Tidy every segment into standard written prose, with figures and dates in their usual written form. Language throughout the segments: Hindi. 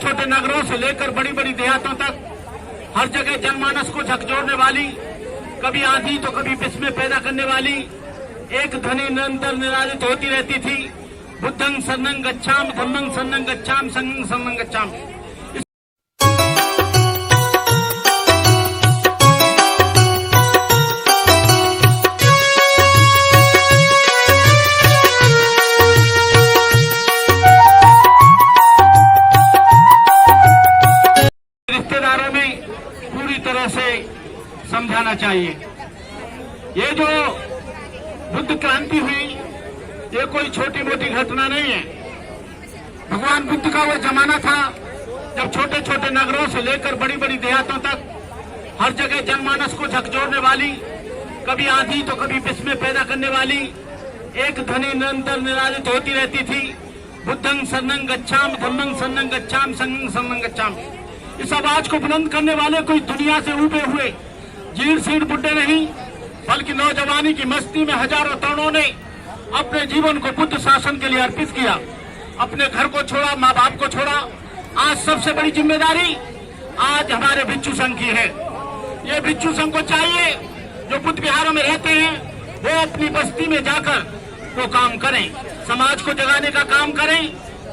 छोटे नगरों से लेकर बड़ी बड़ी देहातों तक हर जगह जनमानस को झकझोरने वाली, कभी आंधी तो कभी विस्मय पैदा करने वाली एक ध्वनि निरंतर निराजित होती रहती थी। बुद्धं शरणं गच्छामि, धम्मं शरणं गच्छामि, संघं शरणं गच्छामि। रिश्तेदारों में पूरी तरह से समझाना चाहिए। ये जो बुद्ध क्रांति हुई, ये कोई छोटी मोटी घटना नहीं है। भगवान बुद्ध का वो जमाना था जब छोटे छोटे नगरों से लेकर बड़ी बड़ी देहातों तक हर जगह जनमानस को झकझोरने वाली, कभी आंधी तो कभी विस्मय पैदा करने वाली एक ध्वनि निरंतर निराजित होती रहती थी। बुद्धं शरणं गच्छामि, धम्मं शरणं गच्छामि, संघं शरणं गच्छामि। इस आवाज को बुलंद करने वाले कोई दुनिया से उबे हुए जीर्ण शीर्ण बुड्ढे नहीं, बल्कि नौजवानी की मस्ती में हजारों तरुणों ने अपने जीवन को बुद्ध शासन के लिए अर्पित किया। अपने घर को छोड़ा, माँ बाप को छोड़ा। आज सबसे बड़ी जिम्मेदारी आज हमारे भिक्षु संघ की है। ये भिक्षु संघ को चाहिए जो बुद्ध विहारों में रहते हैं वो अपनी बस्ती में जाकर वो काम करें, समाज को जगाने का काम करें।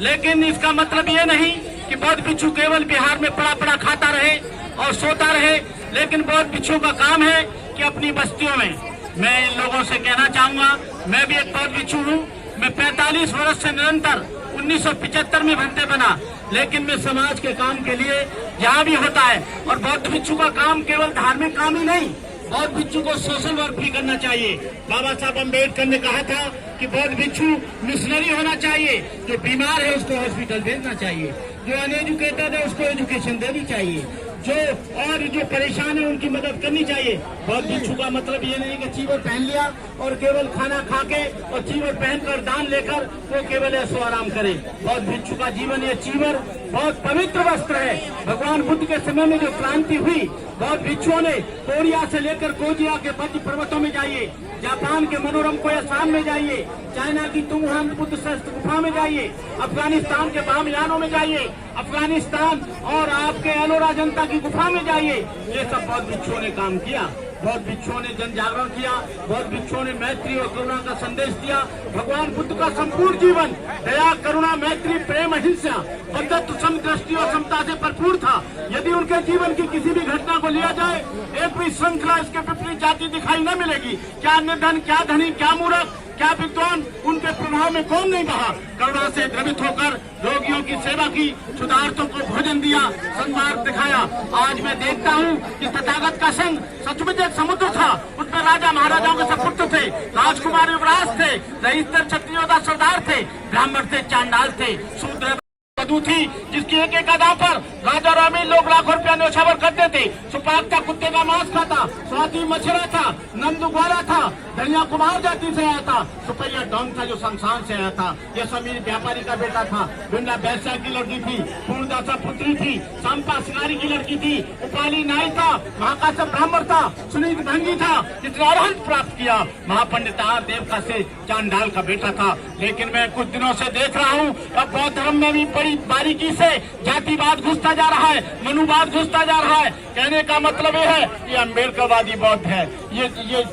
लेकिन इसका मतलब ये नहीं कि बौद्ध भिक्षु केवल बिहार में पड़ा पड़ा खाता रहे और सोता रहे। लेकिन बौद्ध भिक्षुओं का काम है कि अपनी बस्तियों में, मैं इन लोगों से कहना चाहूंगा, मैं भी एक बौद्ध भिक्षु हूँ। मैं 45 वर्ष से निरंतर 1975 में भंते बना, लेकिन मैं समाज के काम के लिए जहाँ भी होता है। और बौद्ध भिक्षु का काम केवल धार्मिक काम ही नहीं, बौद्ध भिक्षु को सोशल वर्क भी करना चाहिए। बाबा साहब अम्बेडकर ने कहा था कि बौद्ध भिक्षु मिशनरी होना चाहिए। जो बीमार है उसको हॉस्पिटल भेजना चाहिए, जो अनएजुकेटेड है उसको एजुकेशन देनी चाहिए, जो परेशान है उनकी मदद करनी चाहिए। बौद्ध भिक्षु का मतलब ये नहीं कि चीवर पहन लिया और केवल खाना खा के और चीवर पहनकर दान लेकर वो केवल ऐसो आराम करे। बौद्ध भिक्षु का जीवन ये चीवर बहुत पवित्र वस्त्र है। भगवान बुद्ध के समय में जो क्रांति हुई, बौद्ध भिक्षुओं ने कोरिया से लेकर कोजिया के बद्ध पर्वतों में जाइए, जापान के मनोरम कोयसान में जाइए, चाइना की तुंगहान बुद्ध शस्त्र गुफा में जाइए, अफगानिस्तान के बामयानों में जाइए, अफगानिस्तान और आपके एलोरा जनता की गुफा में जाइए। ये सब बौद्ध भिक्षुओं ने काम किया। बौद्ध भिक्षुओं ने जन जागरण किया। बौद्ध भिक्षुओं ने मैत्री और करुणा का संदेश दिया। भगवान बुद्ध का संपूर्ण जीवन दया, करुणा, मैत्री, प्रेम, अहिंसा, बंधुत्व, समदृष्टि और समता से भरपूर था। यदि उनके जीवन की किसी भी घटना को लिया जाए, एक भी श्रृंखला इसके विपरीत जाति दिखाई न मिलेगी। क्या निर्धन, क्या धनी, क्या मूर्ख, क्या विद्वान, उनके प्रभाव में कौन नहीं बहा। करुणा से द्रवित होकर रोगियों की सेवा की, क्षुधार्तों को भोजन दिया, सन्मार्ग दिखाया। आज मैं देखता हूँ कि तथागत का संघ सचमुच एक समुद्र था। उसमें राजा महाराजाओं के सपुत्र थे, राजकुमार युवराज थे, रईसर क्षत्रियों सरदार थे, ब्राह्मण थे, चांडाल थे, शूद्र मधु थी, जिसकी एक एक अदा पर राजा और अमीर लोग लाखों रुपया न्यौछावर करते थे। सुपाक था, कुत्ते का मांस खाता, स्वाति मछरा था, नंदू ग्वाला था, धनिया कुमार जाति से आया था, सुपैया डॉन था जो शमशान से आया था, यह समीर व्यापारी का बेटा था, बिंदा बैसा की लड़की थी, पूर्णदासा पुत्री थी, सांपा शिकारी की लड़की थी, उपाली नाई था, महाकाश्यप ब्राह्मण था, सुनीत भंगी था, जिसने अरहंत प्राप्त किया, महापंडित देवका से चांडाल का बेटा था। लेकिन मैं कुछ दिनों से देख रहा हूँ अब बौद्ध धर्म में भी बड़ी बारीकी से जातिवाद घुसता जा रहा है, मनुवाद घुसता जा रहा है। कहने का मतलब ये है, ये अम्बेडकरवादी बौद्ध है, ये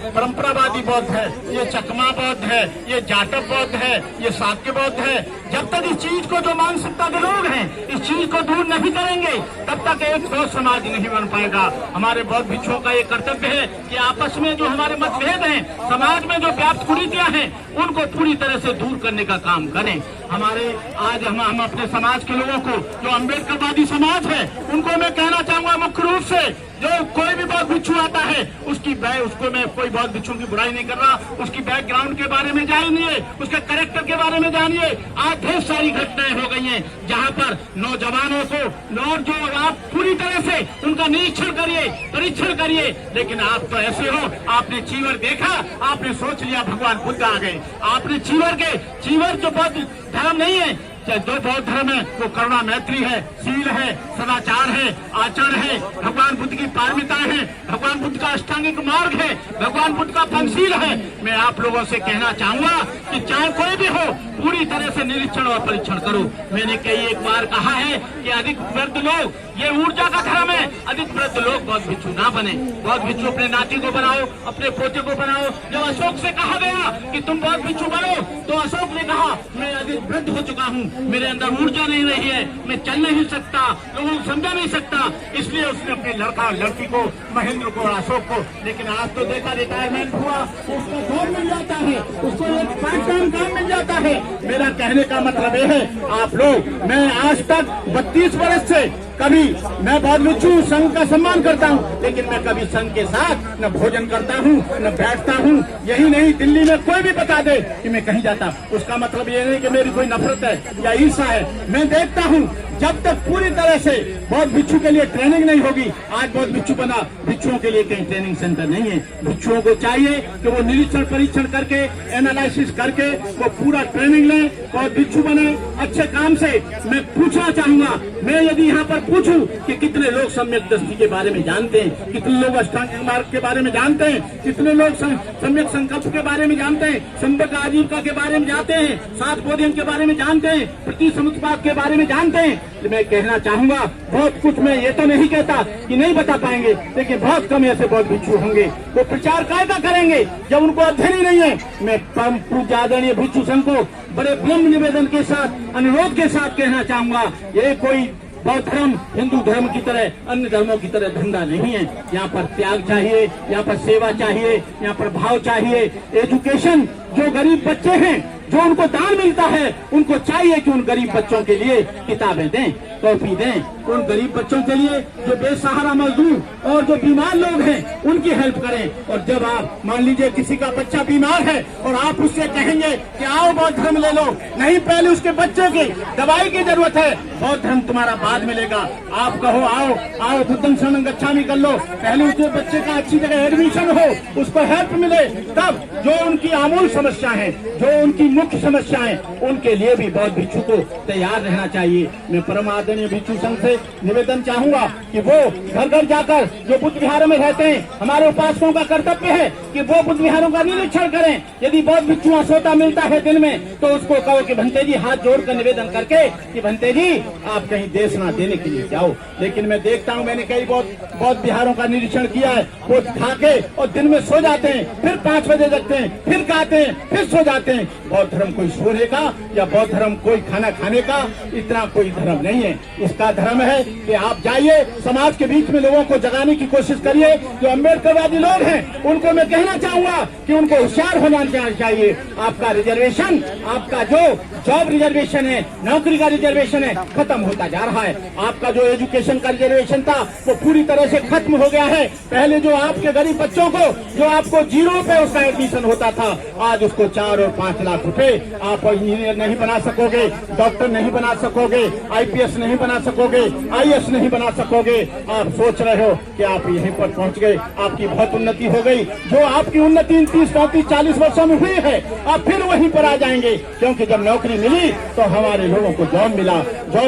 परंपरावादी बौद्ध है, ये चकमा बौद्ध है, ये जाटव बौद्ध है, ये शाक्य बौद्ध है। जब तक इस चीज को, जो मानसिकता के लोग हैं, इस चीज को दूर नहीं करेंगे, तब तक एक ठोस समाज नहीं बन पाएगा। हमारे बौद्ध भिक्षुओं का ये कर्तव्य है कि आपस में जो हमारे मतभेद हैं, समाज में जो व्याप्त कुरीतियां हैं, उनको पूरी तरह से दूर करने का काम करें। हमारे आज हम अपने समाज के लोगों को, जो अम्बेडकरवादी समाज है, उनको मैं कहना चाहूंगा मुख्य रूप से, जो कोई भी बौद्ध भिक्षु आता है उसको मैं कोई बौद्ध भिक्षु की बुराई नहीं कर रहा, उसकी बैकग्राउंड के बारे में जानिए, उसके कैरेक्टर के बारे में जानिए। आज ढेर सारी घटनाएं हो गई हैं जहां पर नौजवानों को, और जो आप पूरी तरह से उनका निरीक्षण करिए, परीक्षण करिए। लेकिन आप तो ऐसे हो, आपने चीवर देखा, आपने सोच लिया भगवान बुद्ध आ गए। आपने चीवर जो बौद्ध धर्म नहीं है, कि जो बौद्ध धर्म है वो करुणा मैत्री है, शील है, सदाचार है, आचरण है, भगवान बुद्ध की पारमिताएं हैं, भगवान बुद्ध का अष्टांगिक मार्ग है, भगवान बुद्ध का पंचशील है। मैं आप लोगों से कहना चाहूंगा कि चाहे कोई भी हो, पूरी तरह से निरीक्षण और परीक्षण करो। मैंने कई एक बार कहा है कि अधिक वृद्ध लोग, ये ऊर्जा का धर्म है, अधिक वृद्ध लोग बौद्ध भिक्षु ना बने। बौद्ध भिक्षु अपने नाती को बनाओ, अपने पोते को बनाओ। जब अशोक से कहा गया कि तुम बौद्ध भिक्षु बनो, तो अशोक ने कहा मैं अधिक वृद्ध हो चुका हूँ, मेरे अंदर ऊर्जा नहीं रही है, मैं चल नहीं सकता, लोगों को समझा नहीं सकता। इसलिए उसने अपने लड़का और लड़की को, महेंद्र को और अशोक को, लेकिन आज तो देखा रिटायरमेंट हुआ, उसको जॉब मिल जाता है, उसको एक पार्ट टाइम काम मिल जाता है। मेरा कहने का मतलब ये है, आप लोग, मैं आज तक 32 वर्ष से कभी मैं बौद्ध भिक्षु संघ का सम्मान करता हूँ, लेकिन मैं कभी संघ के साथ न भोजन करता हूँ न बैठता हूँ। यही नहीं, दिल्ली में कोई भी बता दे कि मैं कहीं जाता, उसका मतलब ये नहीं कि मेरी कोई नफरत है या ईर्षा है। मैं देखता हूँ जब तक पूरी तरह से बौद्ध भिक्षु के लिए ट्रेनिंग नहीं होगी, आज बौद्ध भिक्षु बना, भिक्षुओं के लिए कहीं ट्रेनिंग सेंटर नहीं है। भिक्षुओं को चाहिए कि वो निरीक्षण परीक्षण करके, एनालिसिस करके वो पूरा ट्रेनिंग ले, बौद्ध भिक्षु बने अच्छे काम से। मैं पूछना चाहूंगा, मैं यदि यहाँ पर पूछूं कि कितने लोग सम्यक दृष्टि के बारे में जानते हैं, कितने लोग अष्टांगिक मार्ग के बारे में जानते हैं, कितने लोग सम्यक संकल्प के बारे में जानते हैं, सम्यक आजीविका के बारे में जानते हैं, 7 बोधियों के बारे में जानते हैं, प्रति समुत्पाद के बारे में जानते हैं, तो मैं कहना चाहूंगा बहुत कुछ। मैं ये तो नहीं कहता कि नहीं बता पाएंगे, लेकिन बहुत कम ऐसे बौद्ध भिक्षु होंगे वो प्रचार कायदा करेंगे जब उनको अध्ययन ही नहीं है। मैं परम पूज्य आदरणीय भिक्षु संघ को बड़े विनम्र निवेदन के साथ, अनुरोध के साथ कहना चाहूंगा, ये कोई बौद्ध धर्म हिंदू धर्म की तरह, अन्य धर्मों की तरह धंधा नहीं है। यहाँ पर त्याग चाहिए, यहाँ पर सेवा चाहिए, यहाँ पर भाव चाहिए। एजुकेशन, जो गरीब बच्चे हैं, जो उनको दान मिलता है, उनको चाहिए कि उन गरीब बच्चों के लिए किताबें दें, टॉफी दें। उन गरीब बच्चों के लिए जो बेसहारा मजदूर और जो बीमार लोग हैं, उनकी हेल्प करें। और जब आप मान लीजिए किसी का बच्चा बीमार है और आप उससे कहेंगे कि आओ बौद्ध धर्म ले लो, नहीं, पहले उसके बच्चे की दवाई की जरूरत है, बौद्ध धर्म तुम्हारा बाद मिलेगा। आप कहो आओ आओ बुद्धं शरणं गच्छामि कर लो, पहले उसके बच्चे का अच्छी जगह एडमिशन हो, उसको हेल्प मिले, तब जो उनकी आमूल समस्या है, जो उनकी मुख्य समस्या है, उनके लिए भी बौद्ध भिक्षु को तैयार रहना चाहिए। मैं परम आदरणीय भिक्षु संघ से निवेदन चाहूंगा कि वो घर घर जाकर जो बुद्ध विहारों में रहते हैं, हमारे उपासकों का कर्तव्य है कि वो बुद्ध विहारों का निरीक्षण करें। यदि बौद्ध भिक्षु सोता मिलता है दिन में, तो उसको कहो कि भंते जी, हाथ जोड़कर निवेदन करके कि भंते जी आप कहीं देशना देने के लिए जाओ। लेकिन मैं देखता हूँ, मैंने कई बौद्ध विहारों का निरीक्षण किया है, वो खा के और दिन में सो जाते हैं, फिर 5 बजे जगते हैं, फिर खाते हैं, फिर सो जाते हैं। बौद्ध धर्म कोई सोने का या बौद्ध धर्म कोई खाना खाने का इतना कोई धर्म नहीं है। इसका धर्म है कि आप जाइए, समाज के बीच में लोगों को जगाने की कोशिश करिए। जो अम्बेडकरवादी लोग हैं, उनको मैं कहना चाहूंगा कि उनको होशियार होना चाहिए। आपका रिजर्वेशन, आपका जो जॉब रिजर्वेशन है, नौकरी का रिजर्वेशन है, खत्म होता जा रहा है। आपका जो एजुकेशन का रिजर्वेशन था, वो पूरी तरह से खत्म हो गया है। पहले जो आपके गरीब बच्चों को, जो आपको 0 पे उसका एडमिशन होता था, आज उसको 4 और 5 लाख रुपए। आप इंजीनियर नहीं बना सकोगे, डॉक्टर नहीं बना सकोगे, IPS नहीं बना सकोगे, IAS नहीं बना सकोगे। आप सोच रहे हो कि आप यहीं पर पहुंच गए, आपकी बहुत उन्नति हो गई। जो आपकी उन्नति 30, 35, 40 वर्षों में हुई है, आप फिर वहीं पर आ जाएंगे। क्योंकि जब नौकरी मिली तो हमारे लोगों को जॉब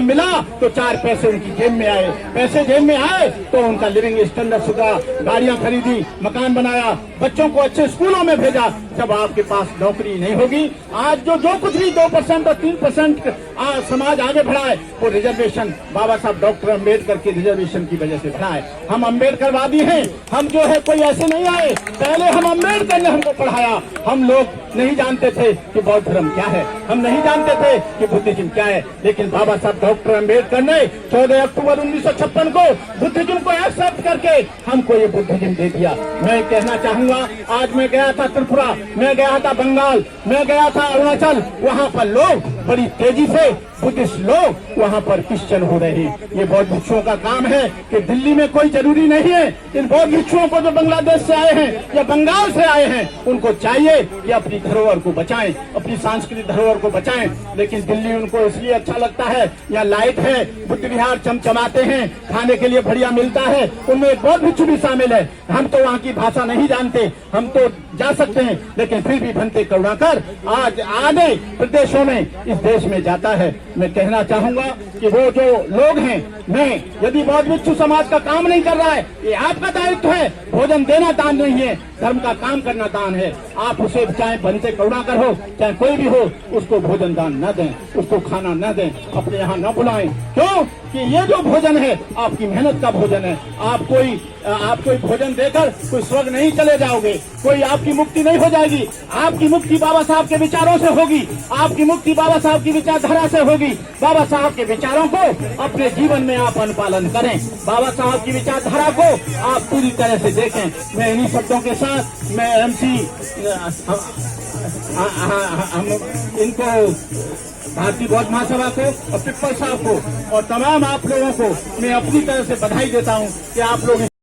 मिला तो 4 पैसे उनकी जेब में आए, पैसे जेब में आए तो उनका लिविंग स्टैंडर्ड सुधरा, गाड़ियां खरीदी, मकान बनाया, बच्चों को अच्छे स्कूलों में भेजा। जब आपके पास नौकरी नहीं होगी, आज जो कुछ भी 2% और 3% समाज आगे बढ़ा है, वो रिजर्वेशन बाबा साहब डॉक्टर अम्बेडकर के रिजर्वेशन की वजह से बढ़ा है। हम अम्बेडकरवादी हैं, हम जो है कोई ऐसे नहीं आए, पहले हम अम्बेडकर ने हमको पढ़ाया। हम लोग नहीं जानते थे कि बौद्ध धर्म क्या है, हम नहीं जानते थे कि बुद्धिज्म क्या है, लेकिन बाबा साहब डॉक्टर अम्बेडकर ने 14 अक्टूबर 1956 को बुद्धिज्म को एक्सेप्ट करके हमको ये बुद्धिज्म दे दिया। मैं कहना चाहूंगा, आज मैं गया था त्रिपुरा, मैं गया था बंगाल, मैं गया था अरुणाचल, वहाँ पर लोग बड़ी तेजी से बुद्धिस्ट लोग वहाँ पर क्रिश्चियन हो रहे हैं। ये बौद्ध भिक्षुओं का काम है कि दिल्ली में कोई जरूरी नहीं है। इन बौद्ध भिक्षुओं को जो बांग्लादेश से आए हैं या बंगाल से आए हैं, उनको चाहिए कि अपनी धरोहर को बचाएं, अपनी सांस्कृतिक धरोहर को बचाएं। लेकिन दिल्ली उनको इसलिए अच्छा लगता है, या लाइट है, बुद्ध विहार चमचमाते हैं, खाने के लिए बढ़िया मिलता है, उनमें एक बौद्ध भिक्षु भी शामिल है। हम तो वहाँ की भाषा नहीं जानते, हम तो जा सकते हैं, लेकिन फिर भी भंते करुणाकर आज आगे प्रदेशों में इस देश में जाता है। मैं कहना चाहूंगा कि वो जो लोग हैं, मैं यदि बौद्ध भिक्षु समाज का काम नहीं कर रहा है, ये आपका दायित्व है। भोजन देना दान नहीं है, धर्म का काम करना दान है। आप उसे चाहे भंते करुणाकर हो, चाहे कोई भी हो, उसको भोजन दान न दें, उसको खाना न दें, अपने यहाँ न बुलाएं। क्यों कि ये जो भोजन है आपकी मेहनत का भोजन है। आप कोई भोजन देकर कोई स्वर्ग नहीं चले जाओगे, कोई आपकी मुक्ति नहीं हो जाएगी। आपकी मुक्ति बाबा साहब के विचारों से होगी, आपकी मुक्ति बाबा साहब की विचारधारा से होगी। बाबा साहब के विचारों को अपने जीवन में आप अनुपालन करें, बाबा साहब की विचारधारा को आप पूरी तरह से देखें। मैं इन्हीं शब्दों के साथ मैं MC हम इनको भारतीय बौद्ध महासभा को और पिप्पल साहब को और तमाम आप लोगों को मैं अपनी तरफ से बधाई देता हूं कि आप लोग